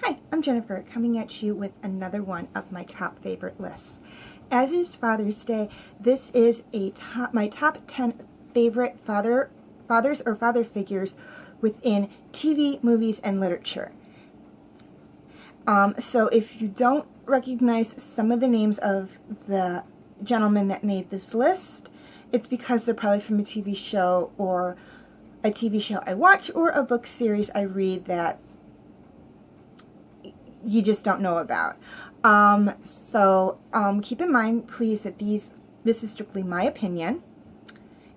Hi, I'm Jennifer, coming at you with another one of my top favorite lists. As it is Father's Day, this is my top 10 favorite fathers or father figures within TV, movies, and literature. So if you don't recognize some of the names of the gentlemen that made this list, it's because they're probably from a TV show or a TV show I watch or a book series I read that you just don't know about. So keep in mind, please, that this is strictly my opinion.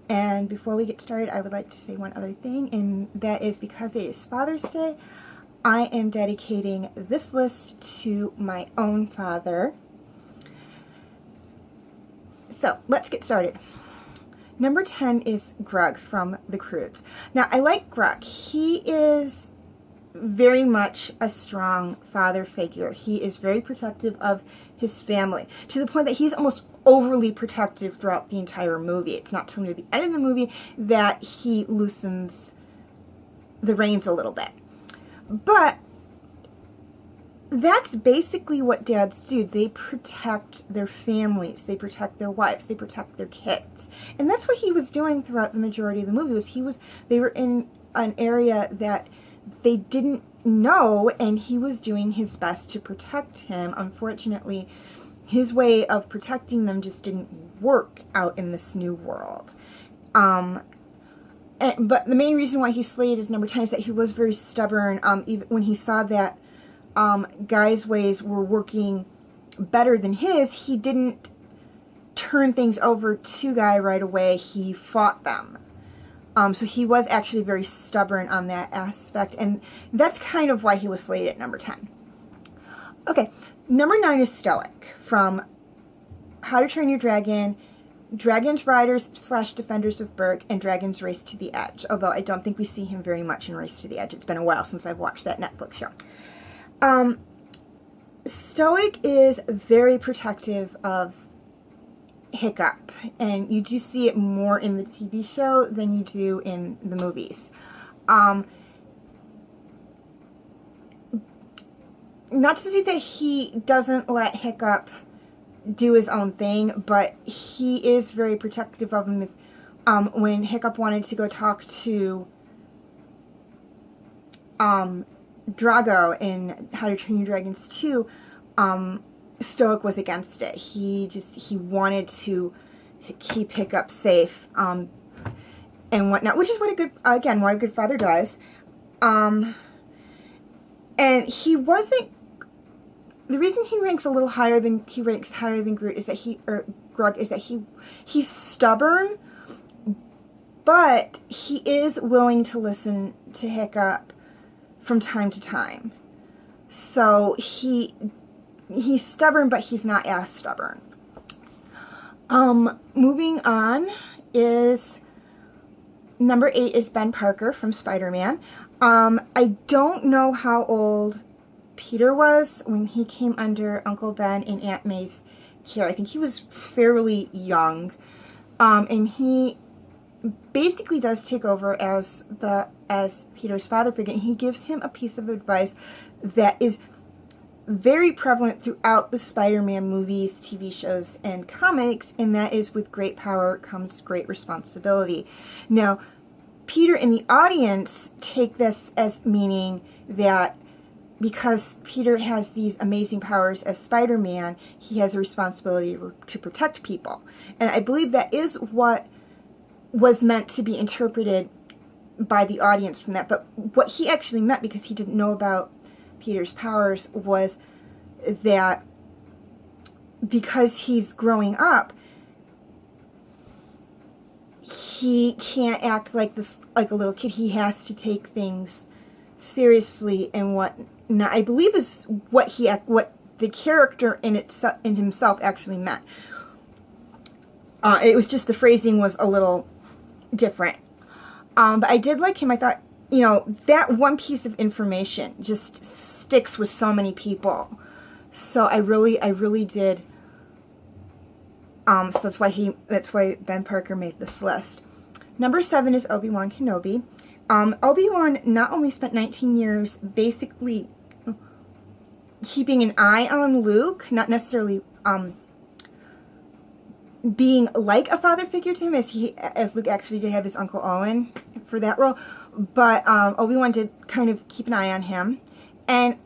And before we get started, I would like to say one other thing, and that is because it is Father's Day, I am dedicating this list to my own father. So let's get started. Number 10 is Grug from The Croods. Now, I like Grug. He is very much a strong father figure. He is very protective of his family, to the point that he's almost overly protective throughout the entire movie. It's not till near the end of the movie that he loosens the reins a little bit. But that's basically what dads do. They protect their families, they protect their wives, they protect their kids. And that's what he was doing throughout the majority of the movie. They were in an area that they didn't know, and he was doing his best to protect him. Unfortunately, his way of protecting them just didn't work out in this new world. But the main reason why he slayed is number 10 is that he was very stubborn. Even when he saw that Guy's ways were working better than his, he didn't turn things over to Guy right away. He fought them. So he was actually very stubborn on that aspect, and that's kind of why he was slated at number 10. Okay, number 9 is Stoic from How to Train Your Dragon, Dragon's Riders / Defenders of Berk, and Dragon's Race to the Edge, although I don't think we see him very much in Race to the Edge. It's been a while since I've watched that Netflix show. Stoic is very protective of Hiccup, and you do see it more in the TV show than you do in the movies. Not to say that he doesn't let Hiccup do his own thing, but he is very protective of him. When Hiccup wanted to go talk to Drago in How to Train Your Dragons 2, Stoic was against it. He wanted to keep Hiccup safe, and whatnot, which is what a good father does. And he wasn't. The reason he ranks higher than Groot is that Grug is that he's stubborn, but he is willing to listen to Hiccup from time to time. So he's stubborn, but he's not as stubborn. Moving on is number 8 is Ben Parker from Spider-Man. I don't know how old Peter was when he came under Uncle Ben and Aunt May's care. I think he was fairly young. And he basically does take over as Peter's father figure, and he gives him a piece of advice that is very prevalent throughout the Spider-Man movies, TV shows, and comics, and that is, with great power comes great responsibility. Now, Peter and the audience take this as meaning that because Peter has these amazing powers as Spider-Man, he has a responsibility to protect people. And I believe that is what was meant to be interpreted by the audience from that. But what he actually meant, because he didn't know about Peter's powers, was that because he's growing up, he can't act like a little kid. He has to take things seriously, and what I believe is what the character in himself actually meant. It was just the phrasing was a little different. But I did like him. I thought, that one piece of information just sticks with so many people. So I really did. So that's why Ben Parker made this list. Number 7 is Obi-Wan Kenobi. Obi-Wan not only spent 19 years basically keeping an eye on Luke, not necessarily being like a father figure to him, as Luke actually did have his Uncle Owen for that role, but Obi-Wan did kind of keep an eye on him. And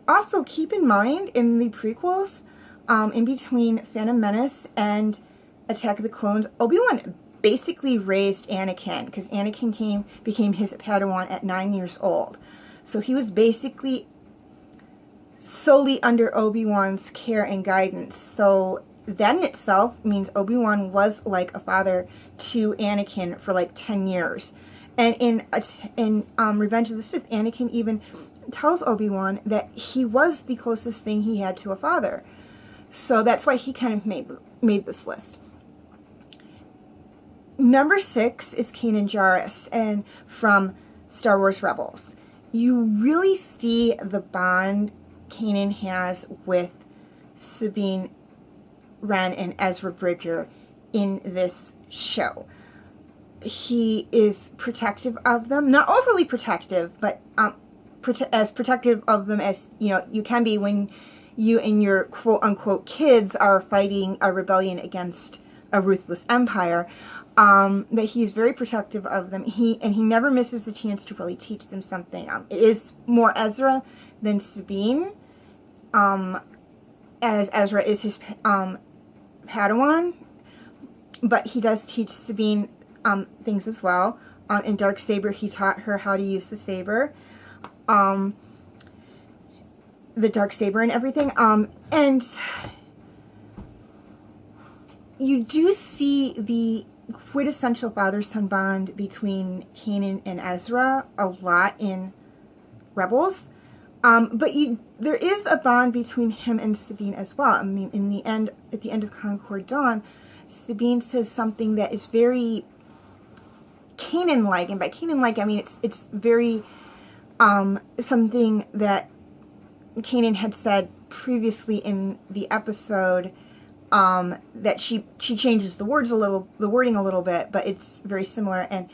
also keep in mind, in the prequels, in between Phantom Menace and Attack of the Clones, Obi-Wan basically raised Anakin, because Anakin became his Padawan at 9 years old. So he was basically solely under Obi-Wan's care and guidance. So that in itself means Obi-Wan was like a father to Anakin for like 10 years. And in Revenge of the Sith, Anakin even tells Obi-Wan that he was the closest thing he had to a father. So that's why he kind of made this list. Number 6 is Kanan Jarrus, and from Star Wars Rebels. You really see the bond Kanan has with Sabine Wren and Ezra Bridger in this show. He is protective of them, not overly protective, but as protective of them as you can be when you and your quote-unquote kids are fighting a rebellion against a ruthless empire. That he's very protective of them. He never misses a chance to really teach them something. It is more Ezra than Sabine, as Ezra is his Padawan, but he does teach Sabine things as well. In Darksaber, he taught her how to use the saber, the Darksaber and everything. And you do see the quintessential father-son bond between Kanan and Ezra a lot in Rebels. But there is a bond between him and Sabine as well. I mean, at the end of Concord Dawn, Sabine says something that is very Kanan-like, and by Kanan-like, I mean it's very something that Kanan had said previously in the episode. That she changes the wording a little bit, but it's very similar. And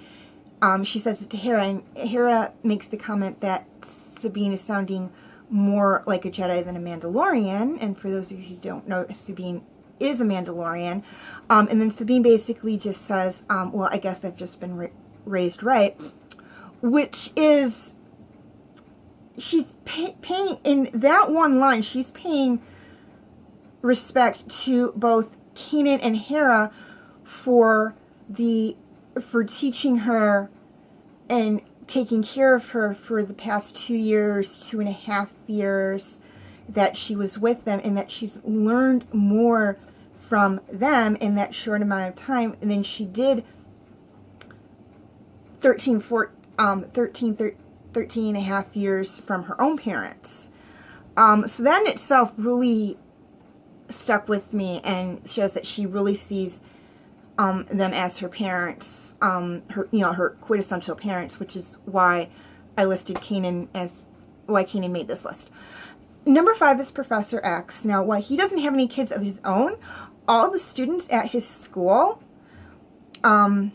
she says it to Hera, and Hera makes the comment that Sabine is sounding more like a Jedi than a Mandalorian. And for those of you who don't know, Sabine is a Mandalorian. And then Sabine basically just says, well, I guess I've just been raised right, which is, she's paying, in that one line, she's paying respect to both Kanan and Hera for teaching her and taking care of her for the past 2.5 years that she was with them, and that she's learned more from them in that short amount of time than she did 13 and a half years from her own parents. So that in itself really stuck with me and shows that she really sees them as her parents, her quintessential parents, which is why I listed Kanan why Kanan made this list. Number 5 is Professor X. Now, while he doesn't have any kids of his own, all the students at his school are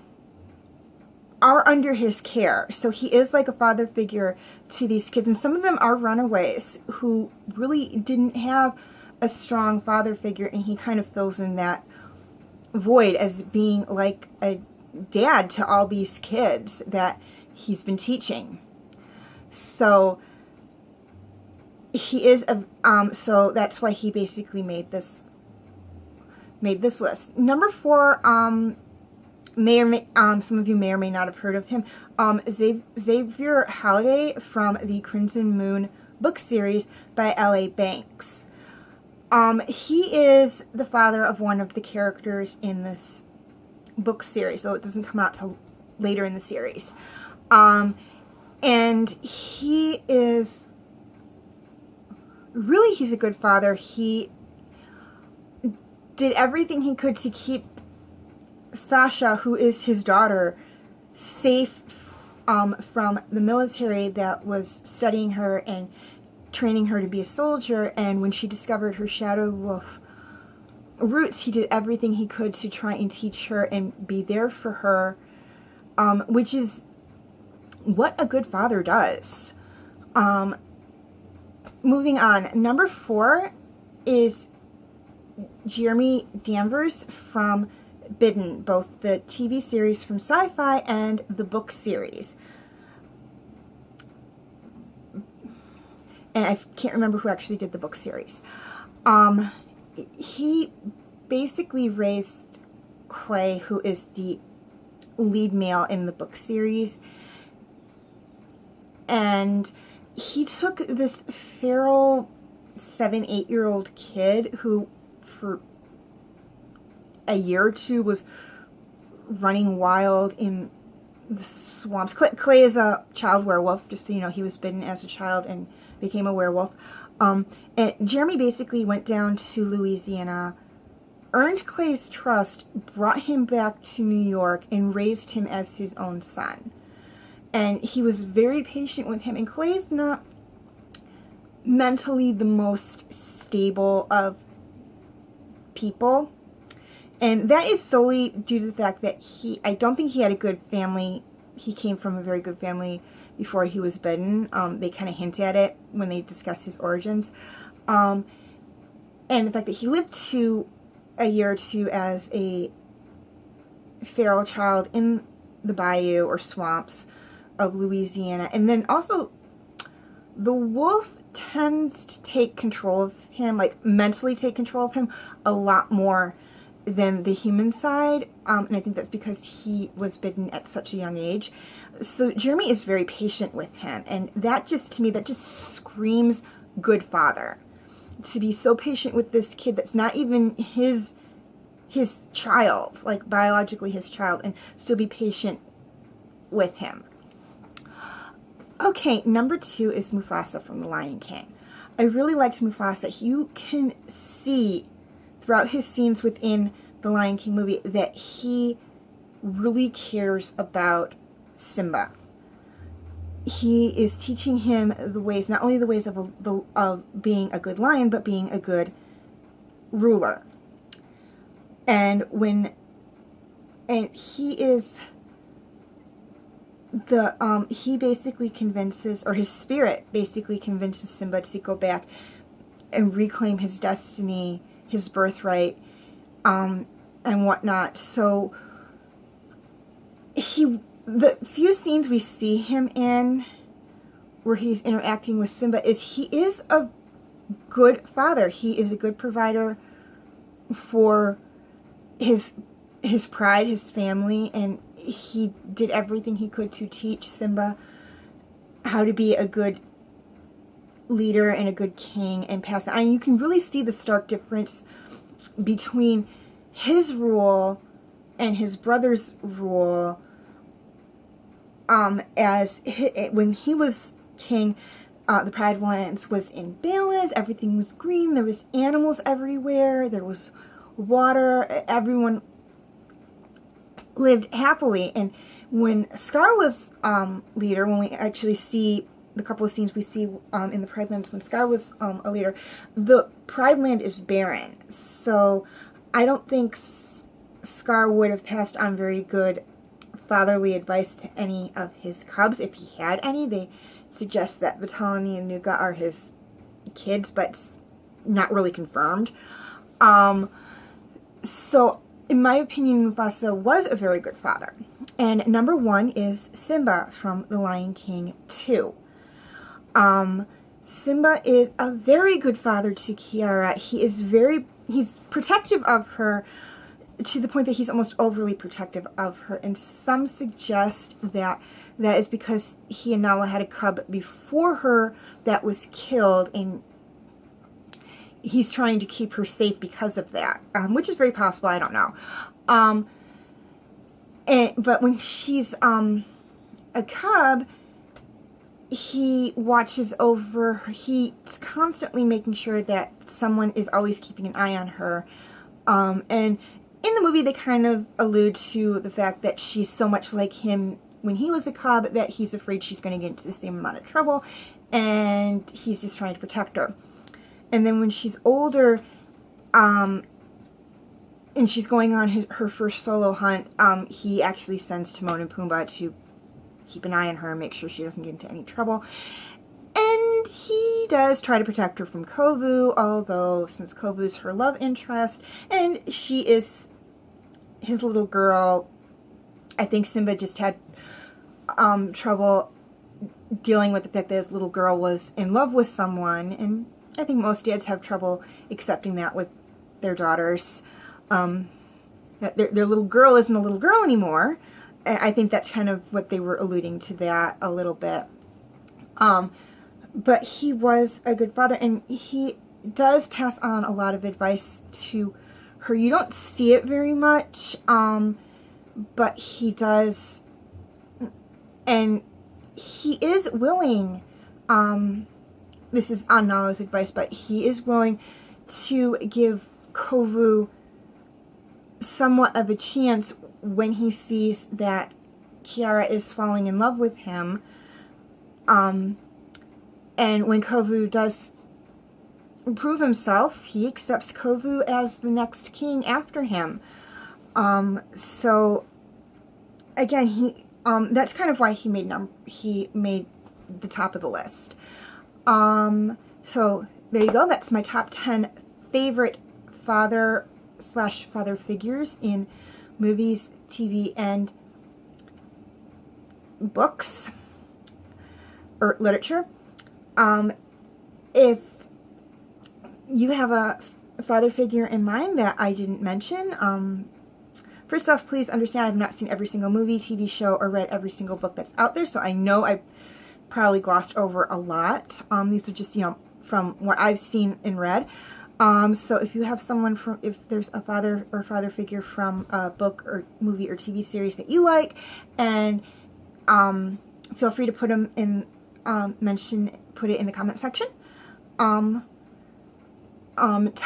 under his care. So he is like a father figure to these kids, and some of them are runaways who really didn't have a strong father figure, and he kind of fills in that void as being like a dad to all these kids that he's been teaching. So he is so that's why he basically made this list. Number 4, some of you may or may not have heard of him. Xavier Halliday from the Crimson Moon book series by L.A. Banks. He is the father of one of the characters in this book series, though it doesn't come out till later in the series. And he is really, he's a good father. He did everything he could to keep Sasha, who is his daughter, safe from the military that was studying her and training her to be a soldier. And when she discovered her Shadow Wolf roots, he did everything he could to try and teach her and be there for her, which is what a good father does. moving on. Number 4 is Jeremy Danvers from Bidden, both the TV series from Sci-Fi and the book series. And I can't remember who actually did the book series. He basically raised Clay, who is the lead male in the book series, and he took this feral 7-8-year-old kid who for a year or two was running wild in the swamps. Clay is a child werewolf, just so you know. He was bitten as a child and became a werewolf. And Jeremy basically went down to Louisiana, earned Clay's trust, brought him back to New York, and raised him as his own son. And he was very patient with him. And Clay's not mentally the most stable of people. And that is solely due to the fact that I don't think he had a good family. He came from a very good family before he was bitten. They kind of hint at it when they discuss his origins. And the fact that he lived to a year or two as a feral child in the bayou or swamps of Louisiana. And then also, the wolf tends to take control of him, like mentally take control of him a lot more than the human side. And I think that's because he was bitten at such a young age. So Jeremy is very patient with him. And that just, to me, that just screams good father. To be so patient with this kid that's not even his child, like biologically his child, and still be patient with him. Okay, number 2 is Mufasa from The Lion King. I really liked Mufasa. You can see throughout his scenes within the Lion King movie that he really cares about Simba. He is teaching him the ways, not only the ways of being a good lion, but being a good ruler. And he is he basically convinces, or his spirit basically convinces Simba to go back and reclaim his destiny, his birthright, and whatnot. So the few scenes we see him in where he's interacting with Simba he is a good father. He is a good provider for his pride, his family, and he did everything he could to teach Simba how to be a good leader and a good king and pass it on. And you can really see the stark difference between his rule and his brother's rule. When he was king, the Pride of Lands was in balance, everything was green, there was animals everywhere, there was water, everyone lived happily. And when Scar was leader, when we actually see the couple of scenes we see in the Pride Lands when Scar was a leader, the Pride Land is barren. So I don't think Scar would have passed on very good fatherly advice to any of his cubs, if he had any. They suggest that Vitalini and Nuga are his kids, but it's not really confirmed. So in my opinion, Mufasa was a very good father. And number 1 is Simba from The Lion King 2. Simba is a very good father to Kiara. He's protective of her to the point that he's almost overly protective of her. And some suggest that is because he and Nala had a cub before her that was killed, and he's trying to keep her safe because of that, which is very possible. I don't know. But when she's a cub, he watches over her. He's constantly making sure that someone is always keeping an eye on her. And in the movie, they kind of allude to the fact that she's so much like him when he was a cub that he's afraid she's going to get into the same amount of trouble, and he's just trying to protect her. And then when she's older, and she's going on her first solo hunt, he actually sends Timon and Pumbaa to keep an eye on her and make sure she doesn't get into any trouble. And he does try to protect her from Kovu, although since Kovu is her love interest and she is his little girl, I think Simba just had trouble dealing with the fact that his little girl was in love with someone, and I think most dads have trouble accepting that with their daughters. That their little girl isn't a little girl anymore. I think that's kind of what they were alluding to that a little bit. But he was a good father, and he does pass on a lot of advice to her. You don't see it very much, but he does, and he is willing, this is on Nala's advice, but he is willing to give Kovu somewhat of a chance when he sees that Kiara is falling in love with him. And when Kovu does prove himself, he accepts Kovu as the next king after him. So again, he that's kind of why he made the top of the list. So there you go. That's my top 10 favorite father/father figures in movies, TV, and books or literature. If you have a father figure in mind that I didn't mention, first off, please understand I have not seen every single movie, TV show, or read every single book that's out there, so I know I've probably glossed over a lot. These are just, from what I've seen and read. So if you have someone if there's a father or father figure from a book or movie or TV series that you like, and feel free to put them in, put it in the comment section. Tell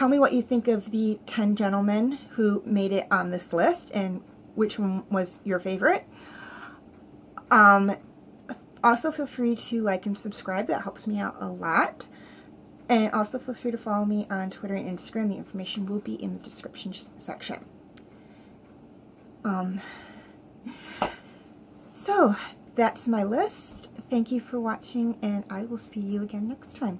me what you think of the 10 gentlemen who made it on this list and which one was your favorite. Also feel free to like and subscribe. That helps me out a lot. And also feel free to follow me on Twitter and Instagram. The information will be in the description section. So that's my list. Thank you for watching, and I will see you again next time.